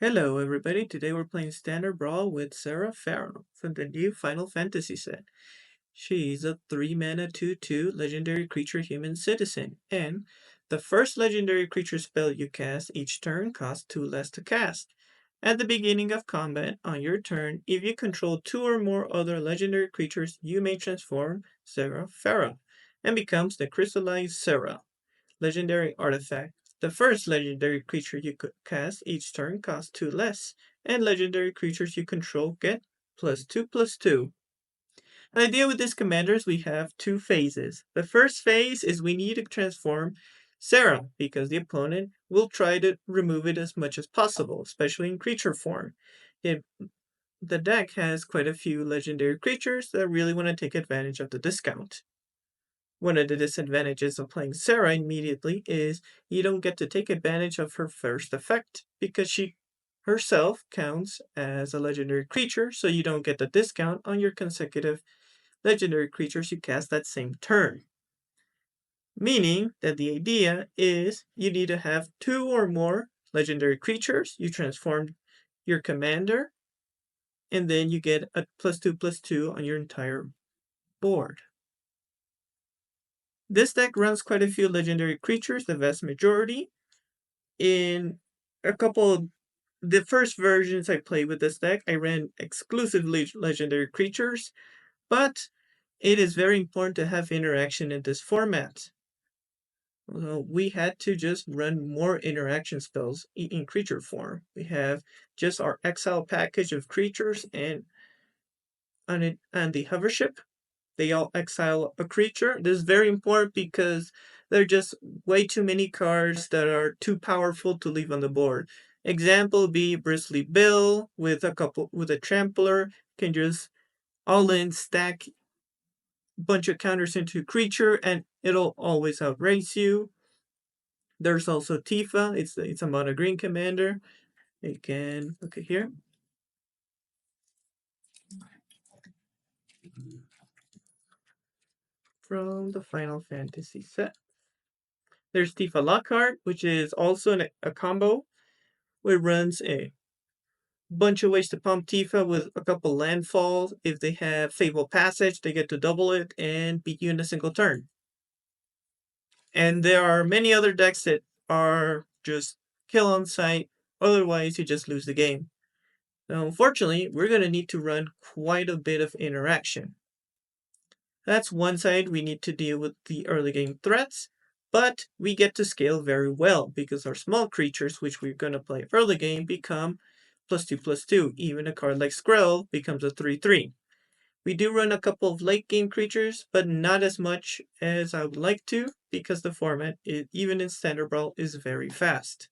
Hello everybody, today we're playing Standard Brawl with Serah Farron from the new Final Fantasy set. She's a 3-mana 2/2 legendary creature human citizen, and the first legendary creature spell you cast each turn costs 2 less to cast. At the beginning of combat, on your turn, if you control 2 or more other legendary creatures, you may transform Serah Farron and becomes the Crystallized Serah. Legendary artifact. The first legendary creature you could cast each turn costs 2 less, and legendary creatures you control get +2/+2. The idea with this commander is we have two phases. The first phase is we need to transform Serah, because the opponent will try to remove it as much as possible, especially in creature form. The deck has quite a few legendary creatures that really want to take advantage of the discount. One of the disadvantages of playing Serah immediately is you don't get to take advantage of her first effect because she herself counts as a legendary creature, so you don't get the discount on your consecutive legendary creatures you cast that same turn. Meaning that the idea is you need to have 2 or more legendary creatures, you transform your commander, and then you get a +2/+2 on your entire board. This deck runs quite a few legendary creatures, the vast majority. In a couple of the first versions I played with this deck, I ran exclusively legendary creatures, but it is very important to have interaction in this format. We had to just run more interaction spells in creature form. We have just our exile package of creatures and the hover ship. They all exile a creature. This is very important because there are just way too many cards that are too powerful to leave on the board. Example be Bristly Bill with a trampler, can just all in stack bunch of counters into a creature and it'll always outrace you. There's also Tifa, it's a mono green commander. Again, okay here. From the Final Fantasy set. There's Tifa Lockhart, which is also a combo. It runs a bunch of ways to pump Tifa with a couple landfalls. If they have Fable Passage, they get to double it and beat you in a single turn. And there are many other decks that are just kill on sight, otherwise you just lose the game. Now, unfortunately, we're going to need to run quite a bit of interaction. That's one side. We need to deal with the early game threats, but we get to scale very well because our small creatures, which we're going to play early game, become +2/+2. Even a card like Skrell becomes a 3/3. We do run a couple of late game creatures, but not as much as I would like to because the format, even in Standard Brawl, is very fast.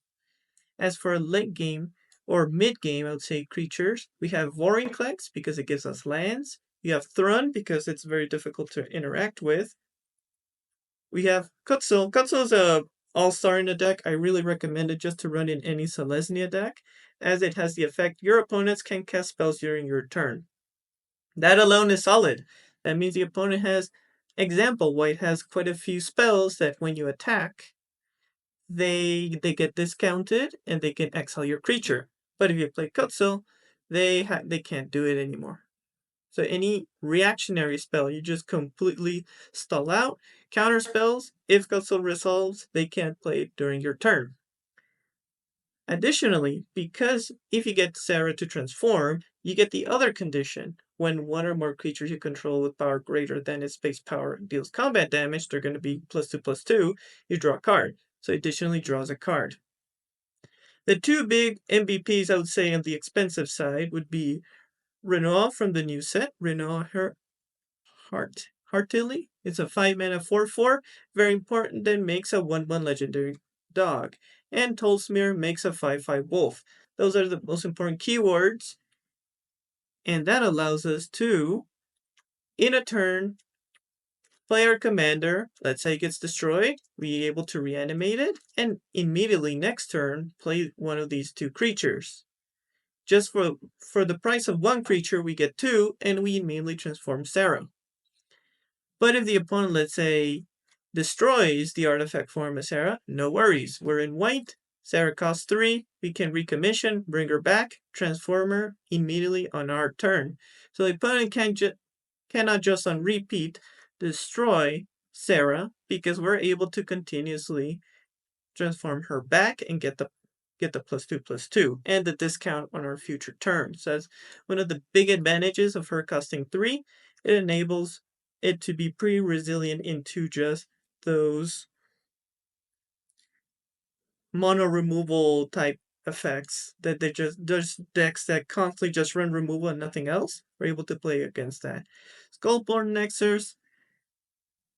As for late game or mid game, I would say creatures, we have Vorinclex because it gives us lands. We have Thrun because it's very difficult to interact with. We have Kutzel. Kutzel's a all-star in the deck. I really recommend it just to run in any Selesnya deck, as it has the effect your opponents can cast spells during your turn. That alone is solid. That means the opponent has, example, white has quite a few spells that when you attack, they get discounted and they can exile your creature. But if you play Kutzel, they can't do it anymore. So any reactionary spell, you just completely stall out. Counter spells, if Kutzel resolves, they can't play it during your turn. Additionally, because if you get Serah to transform, you get the other condition. When one or more creatures you control with power greater than its base power deals combat damage, they're going to be +2/+2, you draw a card. So it additionally draws a card. The two big MVPs, I would say, on the expensive side would be Renault from the new set, Renault Heartily. It's a 5-mana 4/4, very important, then makes a 1/1 legendary dog. And Tolsmir makes a 5/5 wolf. Those are the most important keywords. And that allows us to, in a turn, play our commander. Let's say it gets destroyed. We're able to reanimate it. And immediately next turn, play one of these two creatures. Just for the price of one creature, we get 2, and we immediately transform Serah. But if the opponent, let's say, destroys the artifact form of Serah, no worries. We're in white. Serah costs 3. We can recommission, bring her back, transform her immediately on our turn. So the opponent cannot just on repeat destroy Serah because we're able to continuously transform her back and get the +2/+2 and the discount on our future turns. So that's one of the big advantages of her costing 3. It enables it to be pretty resilient into just those mono removal type effects that they just decks that constantly just run removal and nothing else. We're able to play against that. Skullborn Nexus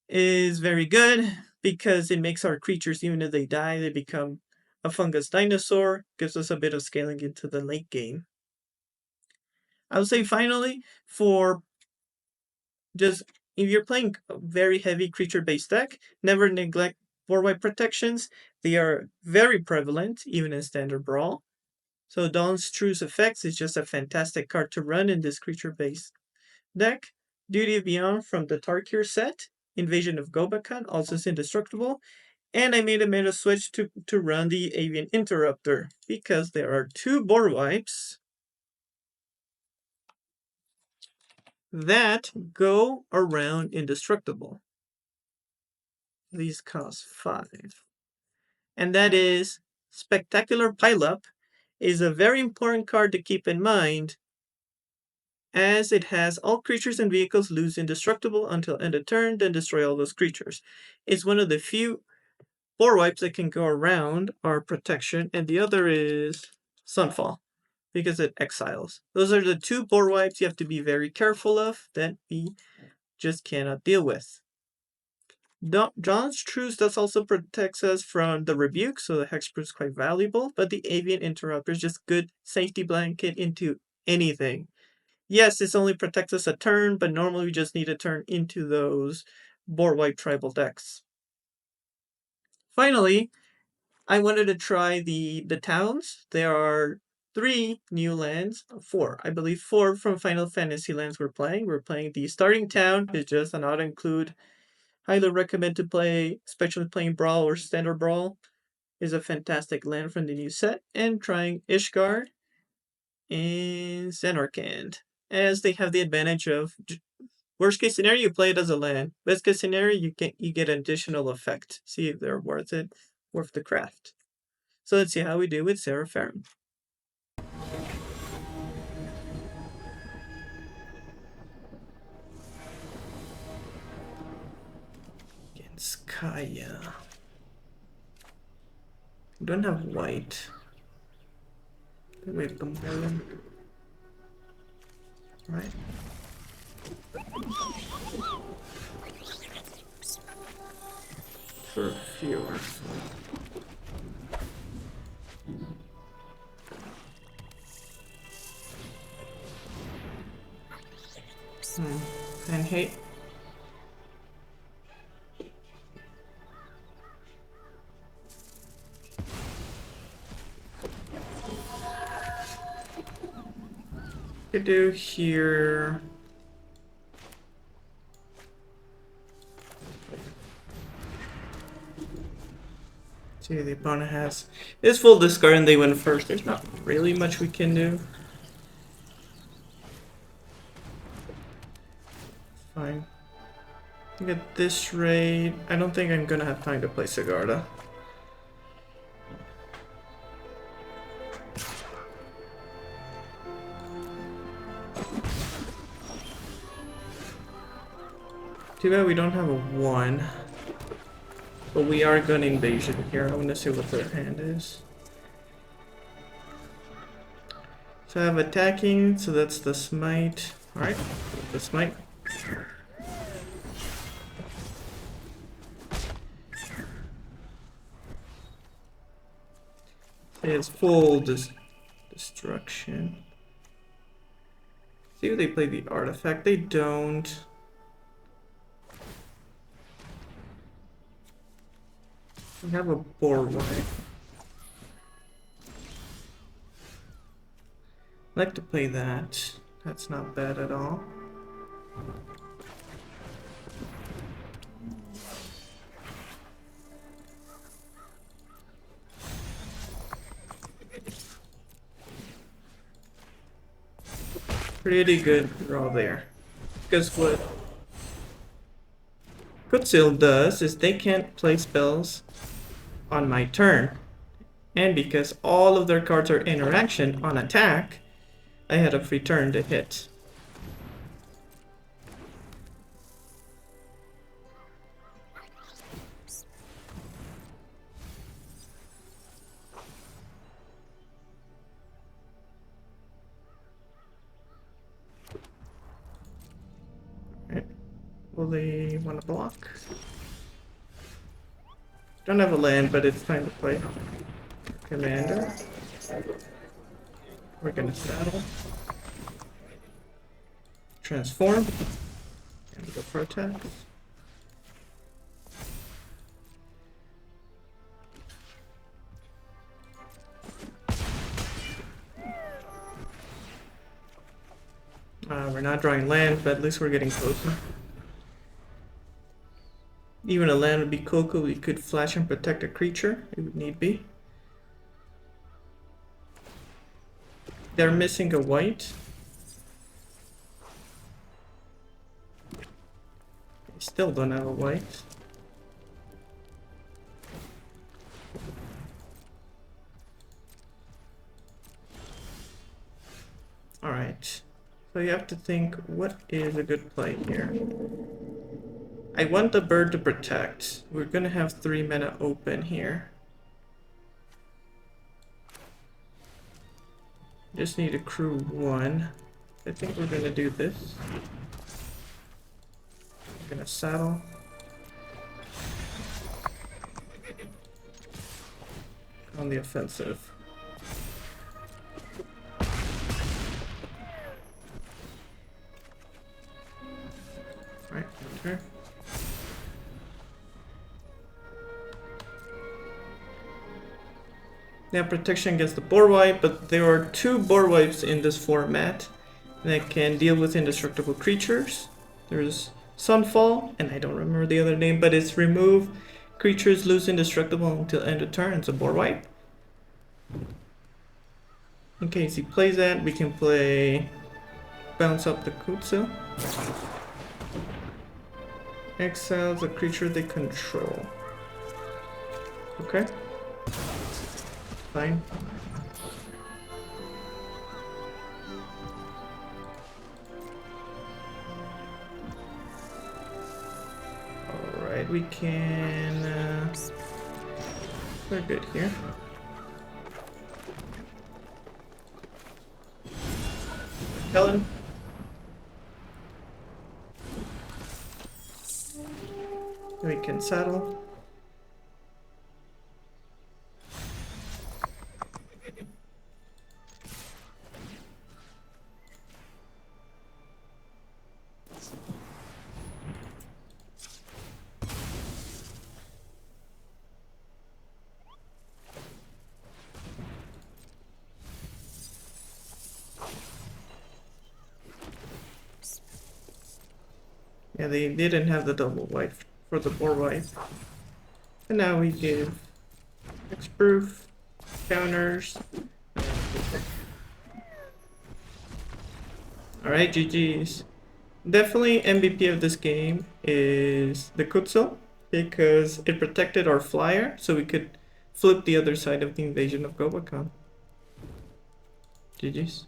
is very good because it makes our creatures, even if they die, they become a fungus dinosaur, gives us a bit of scaling into the late game. I would say finally, for just if you're playing a very heavy creature-based deck, never neglect 4-white protections. They are very prevalent, even in standard Brawl. So Dawn's Truce Effects is just a fantastic card to run in this creature-based deck. Duty of Beyond from the Tarkir set. Invasion of Gobakan, also is indestructible. And I made a meta switch to run the Avian Interrupter, because there are 2 board wipes that go around indestructible. These cost 5. And that is Spectacular Pileup is a very important card to keep in mind, as it has all creatures and vehicles lose indestructible until end of turn, then destroy all those creatures. It's one of the few board wipes that can go around our protection, and the other is Sunfall, because it exiles. Those are the 2 board wipes you have to be very careful of that we just cannot deal with. Dawn's Truce does also protects us from the Rebuke, so the Hexproof is quite valuable, but the Avian Interrupter is just good safety blanket into anything. Yes, this only protects us a turn, but normally we just need a turn into those board wipe tribal decks. Finally, I wanted to try the towns. There are 3 new lands, 4, I believe 4 from Final Fantasy lands we're playing. We're playing the starting town, is just an auto-include. Highly recommend to play, especially playing Brawl or Standard Brawl. Is a fantastic land from the new set. And trying Ishgard and Xenarkand, as they have the advantage of worst case scenario, you play it as a land. Best case scenario, you get an additional effect. See if they're worth it, worth the craft. So let's see how we do with Serah Farron. Against Kaya. We don't have white. We have Mayhem. Right. For fewer. And hate. Could do here. See, the opponent has is full discard and they win first. There's not really much we can do. Fine. I think at this rate, I don't think I'm gonna have time to play Sigarda. Too bad we don't have a 1. But we are going to invasion here. I want to see what their hand is. So I have attacking, so that's the smite. Alright, the smite. It's full destruction. See if they play the artifact. They don't. We have a board wipe. I like to play that. That's not bad at all. Pretty good draw there. Because what Kutsil does is they can't play spells on my turn. And because all of their cards are interaction on attack, I had a free turn to hit. Will they want to block? Don't have a land, but it's time to play Commander. We're gonna saddle. Transform. And go for attacks. We're not drawing land, but at least we're getting closer. Even a land would be cool because we could flash and protect a creature if it need be. They're missing a white. They still don't have a white. Alright. So you have to think, what is a good play here? I want the bird to protect. We're gonna have 3 mana open here. Just need a crew 1. I think we're gonna do this. We're gonna saddle. On the offensive. Right, okay. They have protection against the board wipe, but there are 2 board wipes in this format that can deal with indestructible creatures. There's Sunfall, and I don't remember the other name, but it's remove creatures lose indestructible until end of turn. It's a board wipe. In case he plays that, we can play bounce up the Kutsu. Exiles a creature they control. Okay. Fine. Alright, we can... we're good here. Helen. We can saddle. Yeah, they didn't have the double white for the board wipe. And now we give hexproof, counters. Alright, GG's. Definitely MVP of this game is the Kutzel, because it protected our flyer, so we could flip the other side of the invasion of Gobakon. GG's.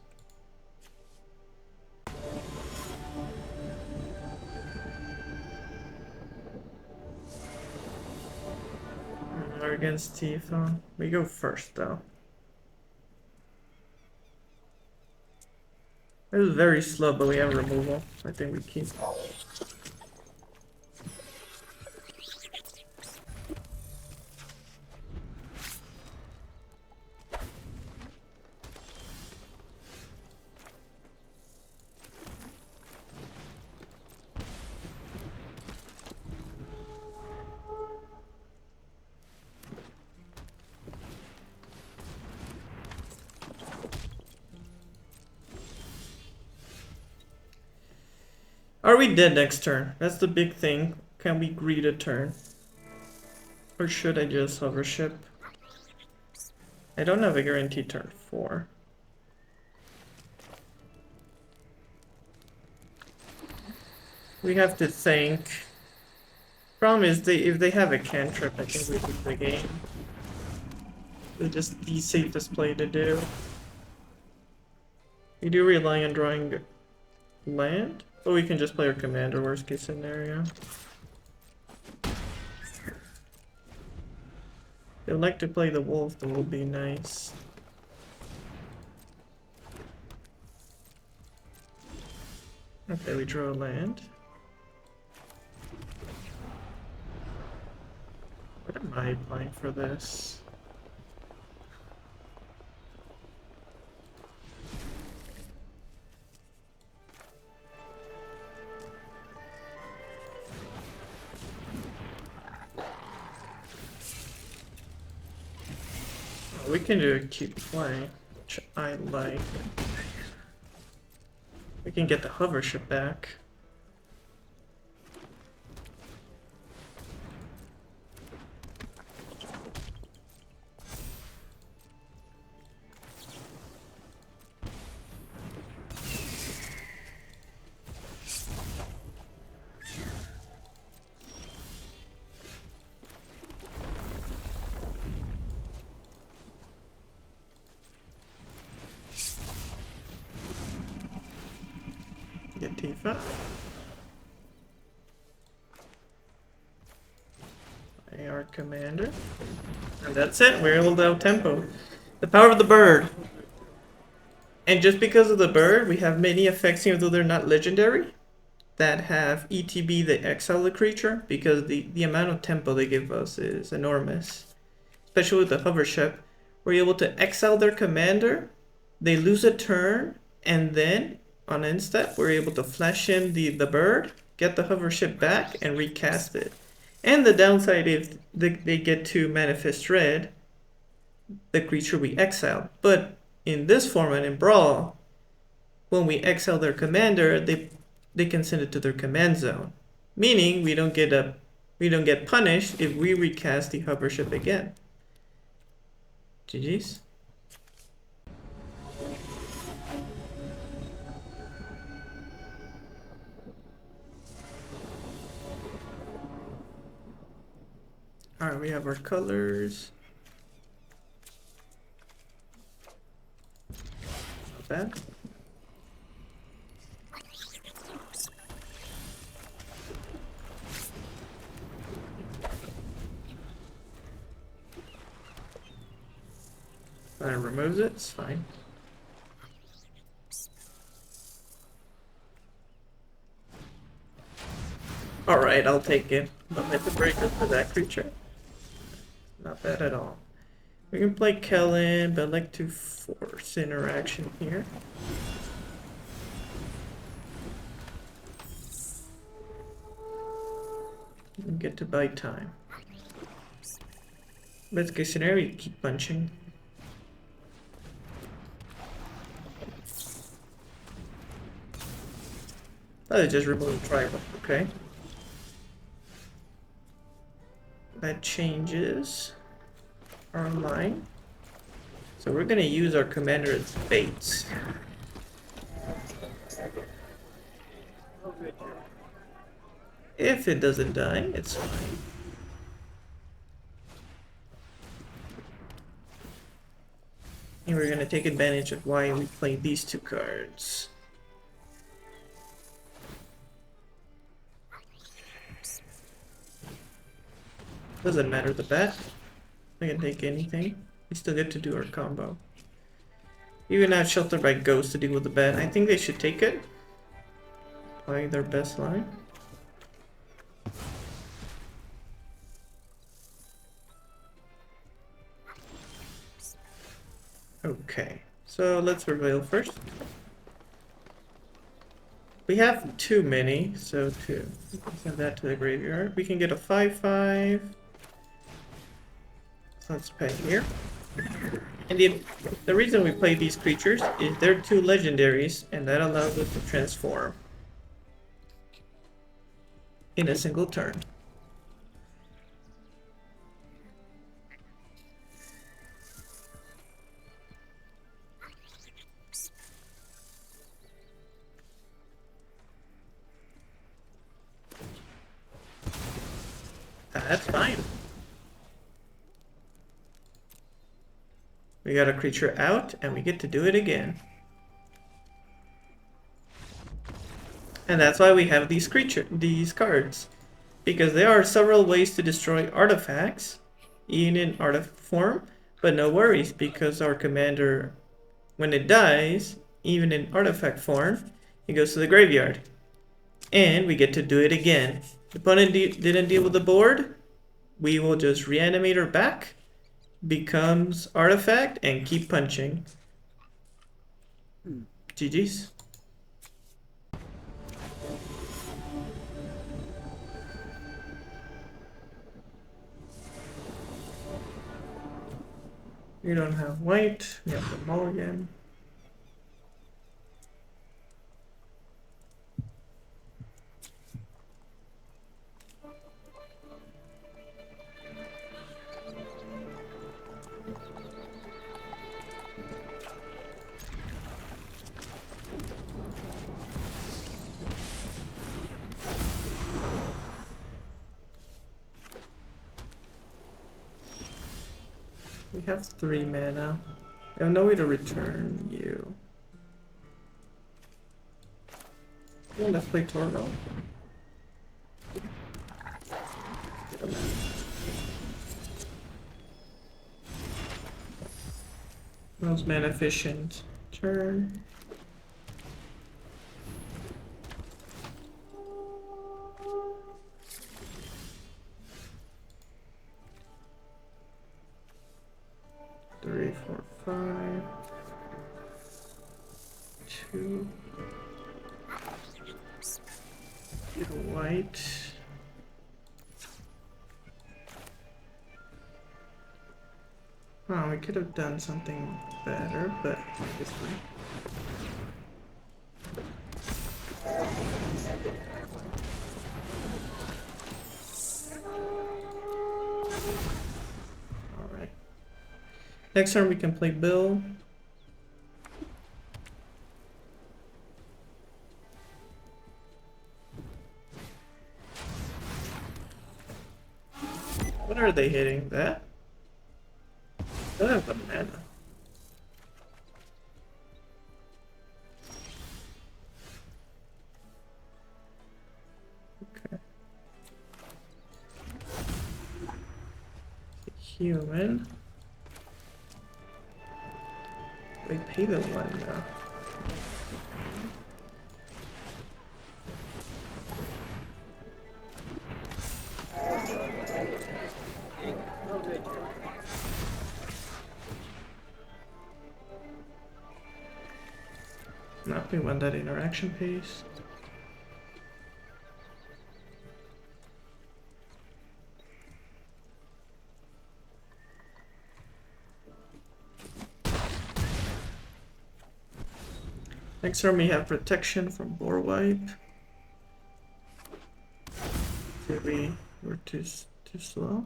We're against Tifa. We go first though. It was very slow, but we have removal. I think we keep. Are we dead next turn? That's the big thing. Can we greed a turn? Or should I just hover ship? I don't have a guaranteed turn 4. We have to think. Problem is, if they have a cantrip, I think we lose the game. It's just the safest play to do. We do rely on drawing land, but we can just play our commander, worst case scenario. They'd like to play the wolf, that will be nice. Okay, we draw a land. What am I playing for this? Oh, we can do a cute play, which I like. We can get the hover ship back. Get Tifa. AR commander. And that's it, we're able to out-tempo. The power of the bird. And just because of the bird, we have many effects, even though they're not legendary, that have ETB the exile the creature, because the amount of tempo they give us is enormous. Especially with the hover ship. We're able to exile their commander, they lose a turn, and then on end step, we're able to flash in the bird, get the hover ship back, and recast it. And the downside is they get to manifest red, the creature we exiled. But in this format, in Brawl, when we exile their commander, they can send it to their command zone. Meaning we don't get punished if we recast the hover ship again. GG's. Alright, we have our colors. Not bad. That removes it, it's fine. Alright, I'll take it. I'll hit the breaker for that creature. Not bad at all. We can play Kellen, but I'd like to force interaction here. And get to buy time. Best case scenario, you keep punching. Oh, just remove the tribal, okay. That changes our line. So we're gonna use our commander as baits. If it doesn't die, it's fine. And we're gonna take advantage of why we play these two cards. Doesn't matter the bet. I can take anything. We still get to do our combo. Even have Shelter by Ghost to deal with the bet. I think they should take it. Play their best line. Okay, so let's reveal first. We have too many, so send that to the graveyard. We can get a 5/5. So let's pay here. And the reason we play these creatures is they're two legendaries, and that allows us to transform in a single turn. That's fine. We got a creature out, and we get to do it again. And that's why we have these cards. Because there are several ways to destroy artifacts, even in artifact form, but no worries, because our commander, when it dies, even in artifact form, it goes to the graveyard. And we get to do it again. The opponent didn't deal with the board, we will just reanimate her back, becomes artifact, and keep punching. GG's. We don't have white, we have the mulligan. We have 3 mana. I have no way to return you. Let's play Torgo. Most mana efficient turn. Three, four, five. 2. Get a white. Oh, we could have done something better, but this way. Alright. Next turn we can play Bill. What are they hitting? That? I don't have the mana. Okay. Human. They pay the one now. No, we want that interaction piece. Next turn we have protection from board wipe. If we were too slow.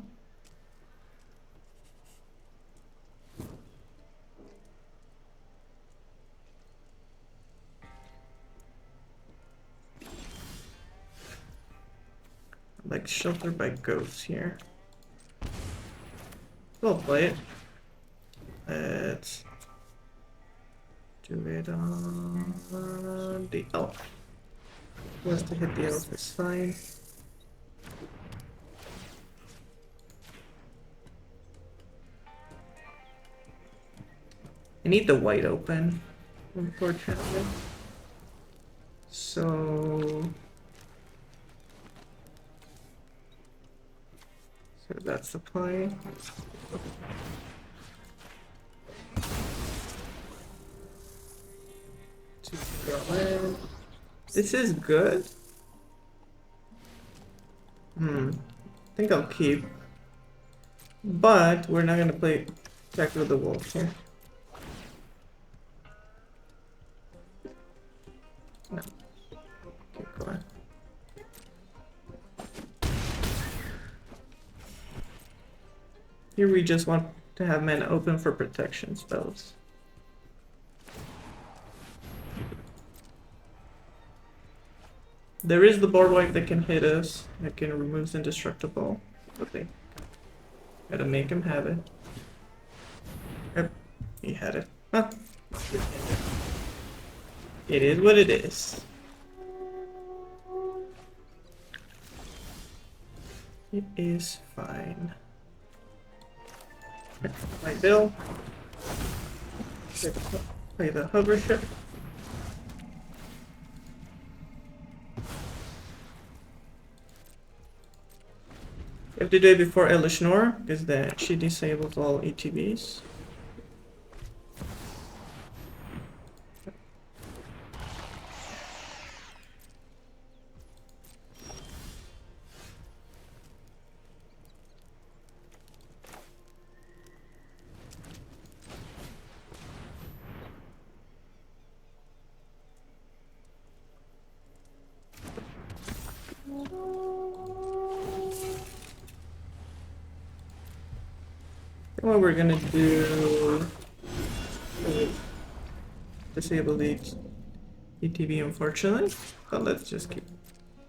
Like shelter by ghosts here. We'll play it. Let's do it on the elf. Once to hit the elf is fine. I need the white open, unfortunately. So that's the play. This is good. I think I'll keep. But we're not gonna play Jack with the Wolf here. No. Keep going. Here we just want to have mana open for protection spells. There is the board wipe that can hit us, that can remove indestructible. Okay. Gotta make him have it. Yep, he had it. Huh. It is what it is. It is fine. My bill. Play the hover ship. You have to do it before Elesh Norn, because then she disables all ETBs. What we're gonna do, disable the ETB unfortunately, but let's just keep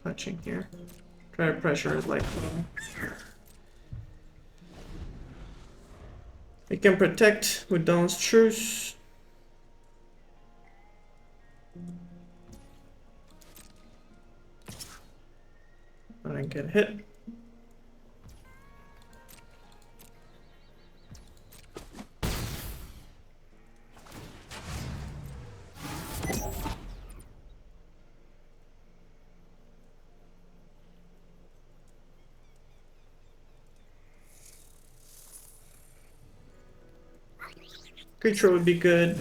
punching here. Try to pressure his life. We can protect with Dawn's Truce. I didn't get hit. Creature would be good.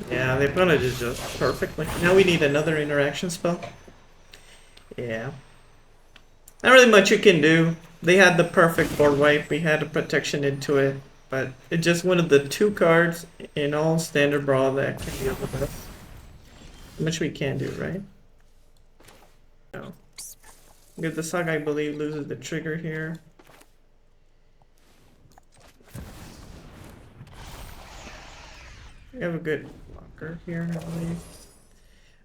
Yeah, they punished it just perfectly. Now we need another interaction spell. Yeah. Not really much you can do. They had the perfect board wipe, we had a protection into it, but it's just one of the 2 cards in all standard Brawl that can deal with us. How much we can do, right? No. Because the Saga, I believe, loses the trigger here. We have a good blocker here, I believe.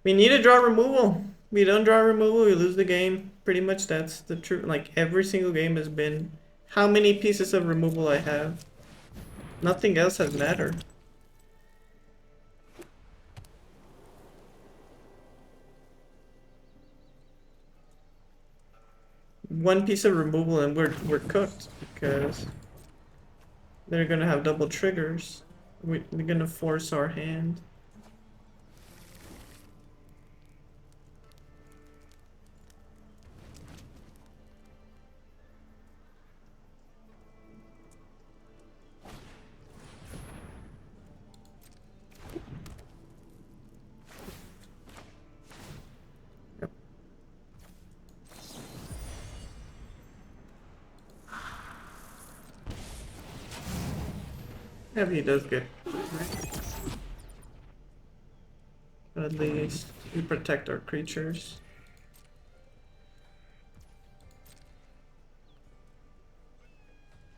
We need to draw removal. We don't draw removal, we lose the game. Pretty much that's the truth. Like, every single game has been how many pieces of removal I have. Nothing else has mattered. One piece of removal and we're cooked because they're gonna have double triggers. We're gonna force our hand. Yeah, he does good. But at least we protect our creatures.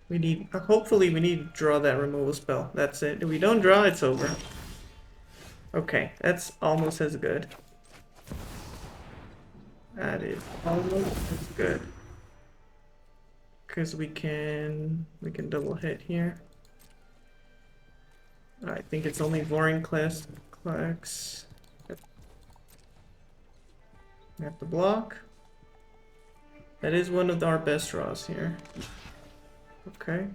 We need, hopefully we need to draw that removal spell. That's it. If we don't draw, it's over. Okay, that's almost as good. That is almost as good. Because we can double hit here. I think it's only Vorinclex. We have to block. That is one of our best draws here. Okay.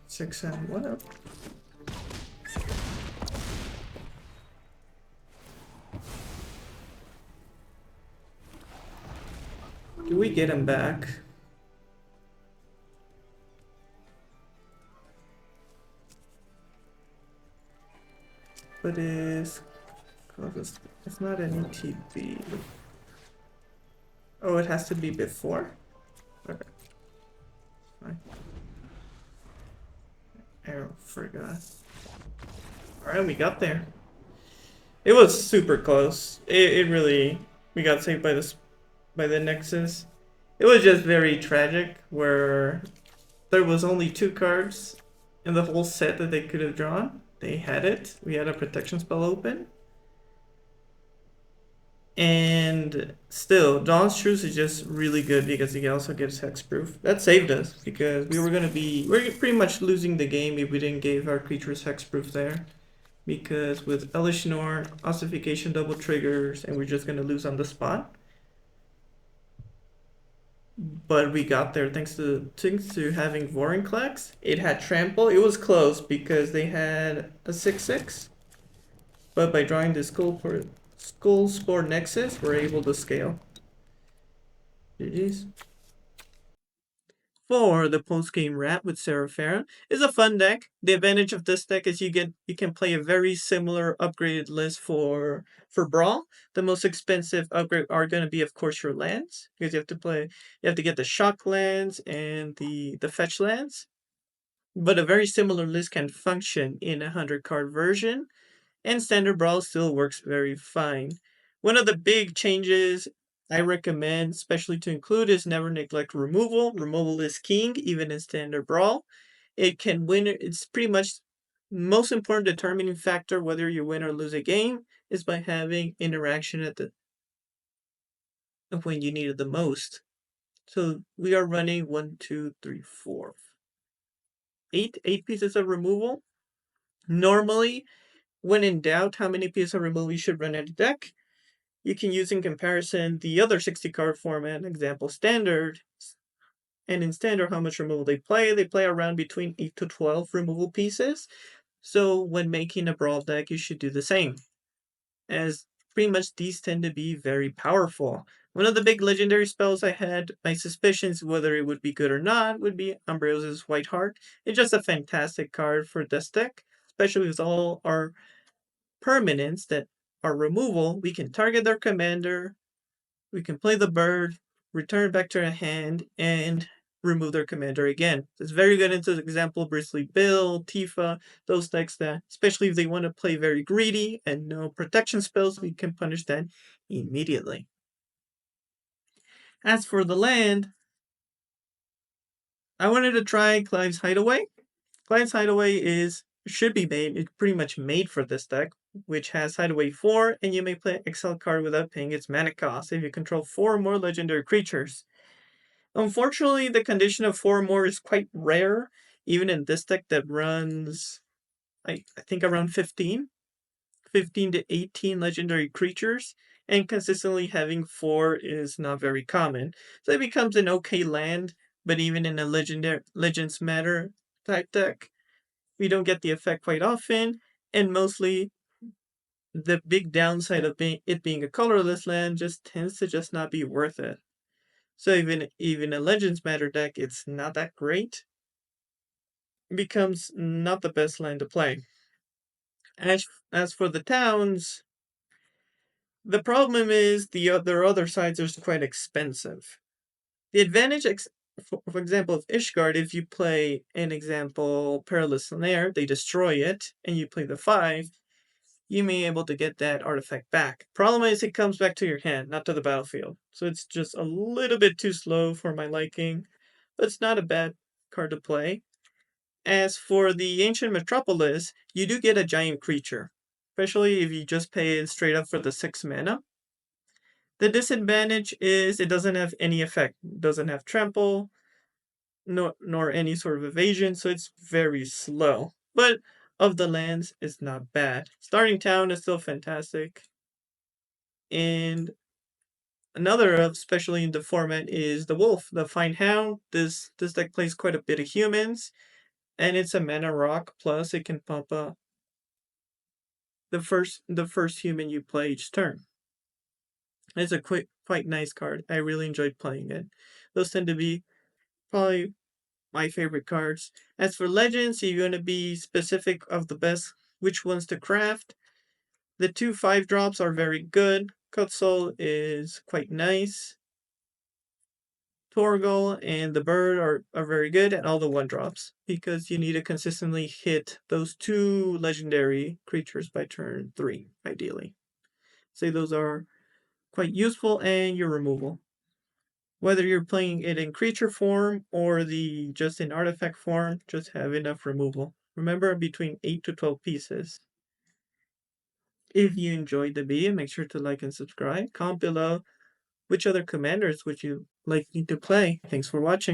Six and what up? Do we get him back? but is it's not an ETB. Oh, it has to be before? Okay. Fine. I forgot. Alright, we got there. It was super close. It really we got saved by the Nexus. It was just very tragic where there was only 2 cards in the whole set that they could have drawn. They had it. We had a protection spell open. And still, Dawn's Truce is just really good because he also gives hexproof. That saved us because we're pretty much losing the game if we didn't give our creatures hexproof there. Because with Elesh Norn, ossification double triggers, and we're just gonna lose on the spot. But we got there thanks to having Vorinclex. It had trample. It was close because they had a 6/6. But by drawing the Skull Spore Nexus, we're able to scale. GG's. For the post-game wrap with Serah Farron is a fun deck. The advantage of this deck is you can play a very similar upgraded list for Brawl. The most expensive upgrade are going to be, of course, your lands because you have to get the shock lands and the fetch lands. But a very similar list can function in a 100-card version, and standard Brawl still works very fine. One of the big changes I recommend, especially to include, is never neglect removal. Removal is king, even in standard Brawl. It can win. It's pretty much most important determining factor whether you win or lose a game is by having interaction at the when you need it the most. So we are running 1, 2, 3, 4, 8 pieces of removal. Normally, when in doubt how many pieces of removal you should run in a deck, you can use in comparison the other 60-card format, example standard, and in standard how much removal they play around between 8 to 12 removal pieces. So when making a Brawl deck, you should do the same, as pretty much these tend to be very powerful. One of the big legendary spells I had my suspicions whether it would be good or not would be Umbreo's White Heart. It's just a fantastic card for this deck, especially with all our permanents that are removal. We can target their commander, we can play the bird, return back to our hand, and remove their commander again. It's very good into, example, Bristly Bill, Tifa, those decks that, especially if they want to play very greedy and no protection spells, we can punish that immediately. As for the land, I wanted to try Clive's Hideaway. Clive's Hideaway should be made, it's pretty much made for this deck, which has Hideaway 4, and you may play an exile card without paying its mana cost if you control 4 or more legendary creatures. Unfortunately, the condition of 4 or more is quite rare, even in this deck that runs, I think, around 15 to 18 legendary creatures, and consistently having 4 is not very common. So it becomes an okay land, but even in a Legends Matter type deck, we don't get the effect quite often, and mostly the big downside of it being a colorless land just tends to just not be worth it. So even a Legends Matter deck, it's not that great. It becomes not the best land to play. As for the towns, the problem is their other sides are quite expensive. The advantage, for example, of Ishgard, if you play an example Perilous Snare, they destroy it, and you play the 5, you may be able to get that artifact back. Problem is, it comes back to your hand, not to the battlefield. So it's just a little bit too slow for my liking, but it's not a bad card to play. As for the Ancient Metropolis, you do get a giant creature, especially if you just pay it straight up for the 6 mana. The disadvantage is it doesn't have any effect. It doesn't have trample, nor any sort of evasion, so it's very slow. But of the lands, it's not bad. Starting Town is still fantastic. And another, especially in the format, is the Wolf, the Fine Hound. This deck plays quite a bit of humans, and it's a mana rock, plus it can pump up the first human you play each turn. It's a quite nice card. I really enjoyed playing it. Those tend to be probably my favorite cards. As for Legends, you're going to be specific of the best which ones to craft. The 2 5-drops are very good. Kutzol is quite nice. Torgal and the bird are very good, and all the 1-drops, because you need to consistently hit those 2 legendary creatures by turn 3, ideally. So those are quite useful, and your removal. Whether you're playing it in creature form or just in artifact form, just have enough removal. Remember, between 8 to 12 pieces. If you enjoyed the video, make sure to like and subscribe. Comment below which other commanders would you like me to play. Thanks for watching.